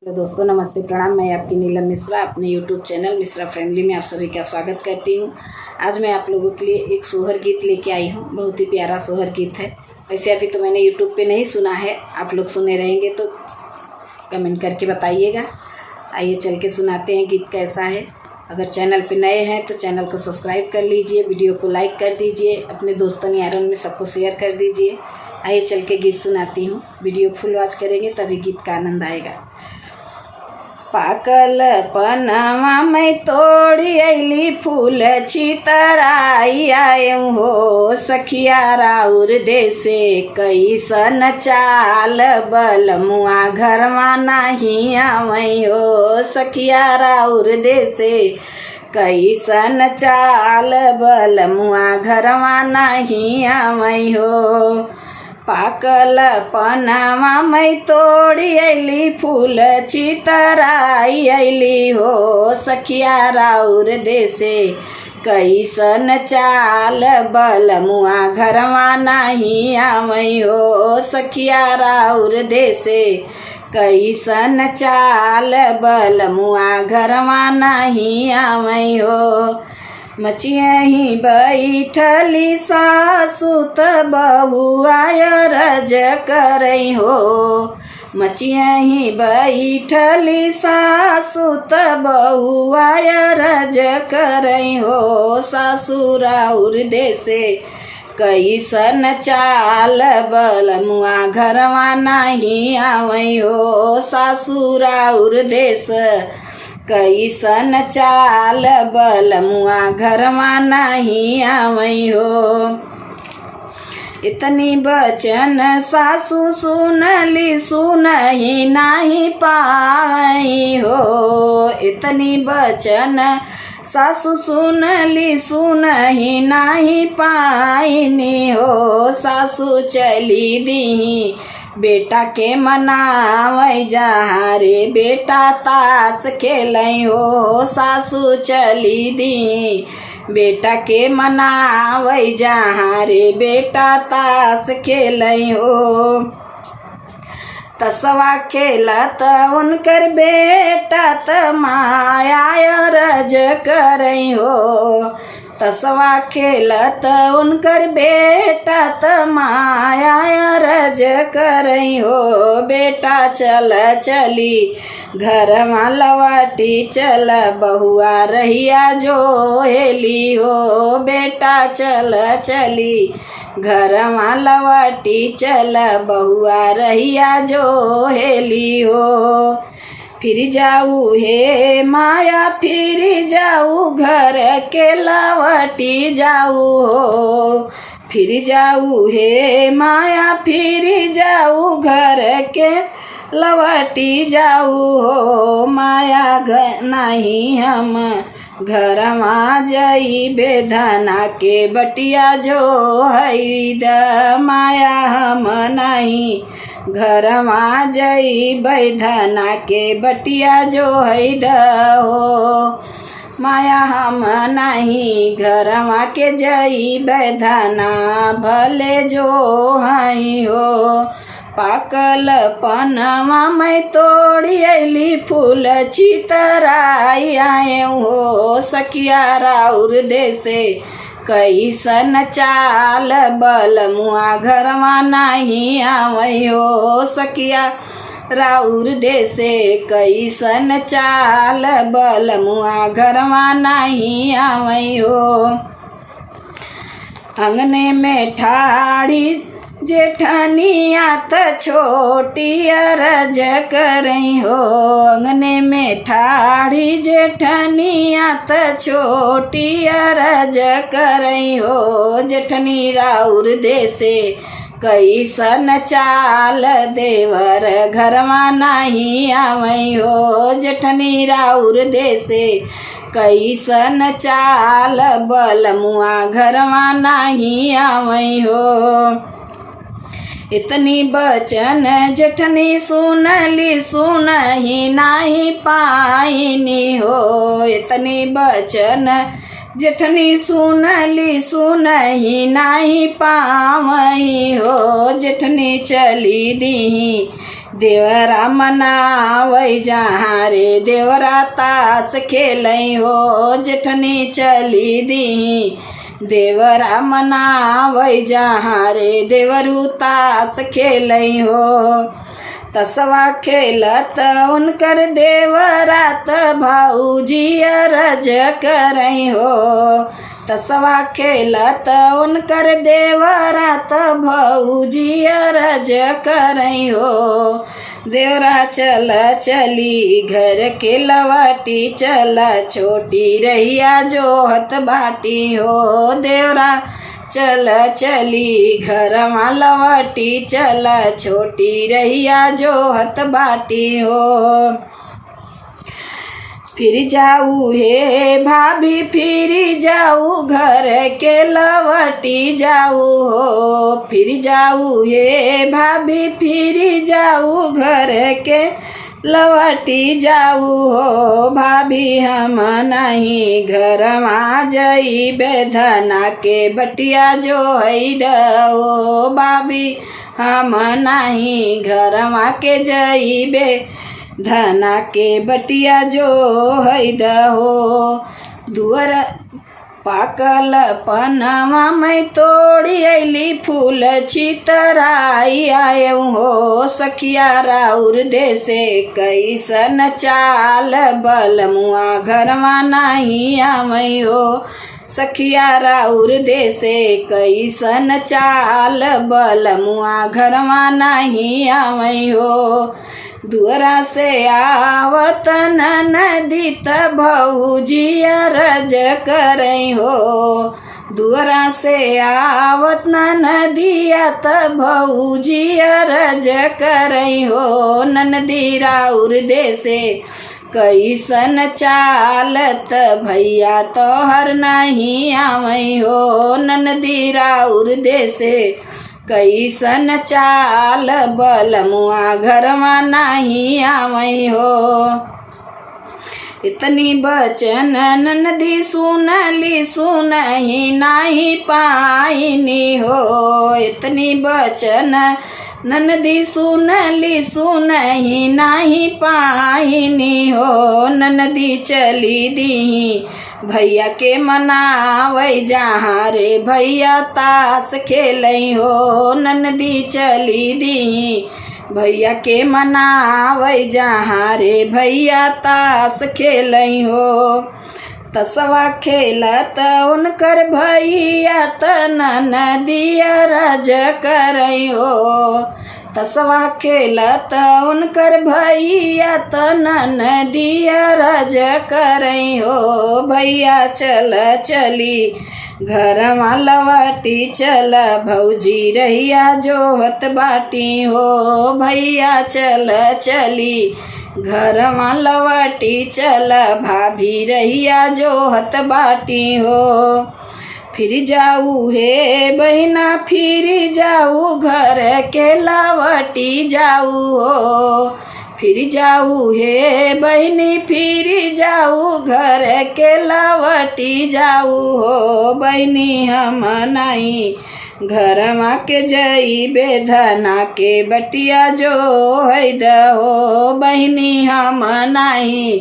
तो दोस्तों नमस्ते प्रणाम। मैं आपकी नीलम मिश्रा अपने YouTube चैनल मिश्रा फैमिली में आप सभी का स्वागत करती हूँ। आज मैं आप लोगों के लिए एक सोहर गीत लेके आई हूँ। बहुत ही प्यारा सोहर गीत है। वैसे अभी तो मैंने YouTube पे नहीं सुना है, आप लोग सुने रहेंगे तो कमेंट करके बताइएगा। आइए चल के सुनाते हैं गीत कैसा है। अगर चैनल पे नए हैं तो चैनल को सब्सक्राइब कर लीजिए, वीडियो को लाइक कर दीजिए, अपने दोस्तों यारों में सबको शेयर कर दीजिए। आइए चल के गीत सुनाती हूँ। वीडियो फुल वॉच करेंगे तभी गीत का आनंद आएगा। पाकल पनवा में तोड़ी अली फूल छितराई आयऊ हो, सखिया राउर देसे कैसन चाल बलमुआ घरवा नहीं आवई हो, सखिया राउर देसे कैसन चाल बलमुआ घरवा नहीं आवई हो। पाकल पनवा में तोड़ी अली फूल छितराई अली हो, सखिया राउर देसे कैसन चाल बलमुआ घरवा नहीं आवई हो, सखिया राउर देसे कैसन चाल बलमुआ घरवा नहीं आवई हो। मचियही बैठली सासु त बहुआय रज करई हो, मचियही बैठली सासु त बहुआय रज करई हो, सासुराउर देसे कैसन चाल बलमुआ घरवा नहीं आवई हो, सासुराउर देश कैसन चाल बलमुआ घरवा नहीं आवई हो। इतनी बचन सासु सुनली सुनही नहीं पाई हो, इतनी बचन सासु सुनली सुनही नहीं पाईनी हो, सासु चली दी बेटा के मनावई जहाँ रे बेटा ताश खेलई हो, सासु चली दी बेटा के मनावई जहाँ रे बेटा ताश खेलई हो। तसवा खेलत उनकर बेटा त माया रज करई हो, तसवा खेलत उनकर बेटा त माया रज करई हो, बेटा चल चली घरवा लवाटी चल बहुआ रहिया जो हेली हो, बेटा चल चली घरवा लवाटी चल बहुआ रहिया जो हेली हो। फिर जाऊ हे माया फिर जाऊ घर के लवटी जाऊ हो, फिर जाऊ हे माया फिर जाऊ घर के लवटी जाऊ हो, माया घर नहीं हम घरवा जई बेधना के बटिया जो हई द, माया हम नहीं घरवा जई बैधना के बटिया जो है द हो, माया हम नहीं घरवा के जई बैधना भले जो हई हो। पाकल पनवा में तोड़ी अली फूल छितराई आयऊ हो, सखिया राउर देसे कैसन चाल बलमुआ घरवा नहीं आवई हो, सखिया राउर देसे कैसन चाल बलमुआ घरवा नहीं आवई हो। अंगने में ठाड़ी जेठनिया त छोटी अरज करई हो, अंगने में ठाड़ी जेठनिया त छोटी अरज करई हो, जेठनी राउर देसे कैसन चाल देवर घरवा नहीं आवई हो, जेठनी राउर देसे कैसन चाल बलमुआ घरवा नहीं आवई हो। इतनी बचन जेठनी सुनली सुनही नहीं पाईनी हो, इतनी बचन जेठनी सुनली सुनही नहीं पावई हो, जेठनी चली दी देवरा मनावै जहाँ रे देवरा तास खेलै हो जेठनी चली दी। देवरा मनावै जहाँ रे देवरू तास खेलै हो। तसवा खेलत उनकर देवरात भाऊजी अरज करै हो। तसवा खेलत उनकर देवरात भाऊजी अरज करै हो। देवरा चल चली घर के लवाटी चला छोटी रहिया जोहत बाटी हो। देवरा चल चली घर लवाटी चला छोटी रहिया जोहत बाटी हो। फिर जाऊ हे भाभी फिर जाऊ घर के लवटी जाऊ हो। फिर जाऊ हे भाभी फिर जाऊ घर के लवटी जाऊ हो। भाभी हम नहीं घर में जइबे धना के बटिया जो है दो। भाभी हम नहीं घर में के जइबे धना के बटिया जो है दहो। दुअर पाकल पनमा मैं तोड़ी अली फूल छितराई आयऊ हो। सखिया राउर देसे कैसन चाल बलमुआ घरवा नहीं आमई हो। सखिया राउर देसे कैसन चाल बलमुआ घरवा नहीं आमई हो। दुअरा से आवत नदी त भौजी अरज करै हो। दुअरा से आवत नदिया त भौजी अरज करै हो। ननदी राउर देसे कैसन चालत भैया तोहर नहीं आमई हो। ननदी राउर देसे कैसन चाल बलमुआ घरवा नहीं आमई हो। इतनी बचन ननदी सुनली सुनही नहीं पाइनी हो। इतनी बचन ननदी सुनली सुनही नहीं पाइनी हो। ननदी चली दी भैया के मनावै जहाँ रे भैया तास खेलै हो। ननदी चली दी भैया के मनावै जहाँ रे भैया तास खेलै हो। तसवा खेलत उनकर भैया त ननदी अरज करै हो। तसवा खेलत उनकर भैया त ननदी अरज करै हो। भैया चल चली घर लवटी चल भौजी रहिया जोहत बाटी हो। भैया चल चली घर लवटी चल भाभी रहिया जोहत बाटी हो। फिर जाऊ हे बहिना फिर जाऊ घर के लवटी जाऊ हो। फिर जाऊ हे बहिनी फिर जाऊ घर के लवटी जाऊ हो। बहिनी हम नहीं घर में के जइबे धना के बटिया जो है दहो। बहिनी हम नहीं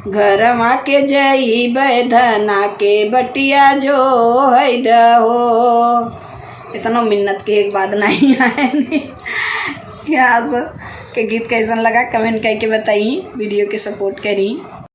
घर में के जइबे धना के बटिया जो है दहो। इतना मिन्नत के एक बात नहीं आए। यहाँ के गीत कैसन लगा कमेंट करके बताइए। वीडियो के सपोर्ट करी।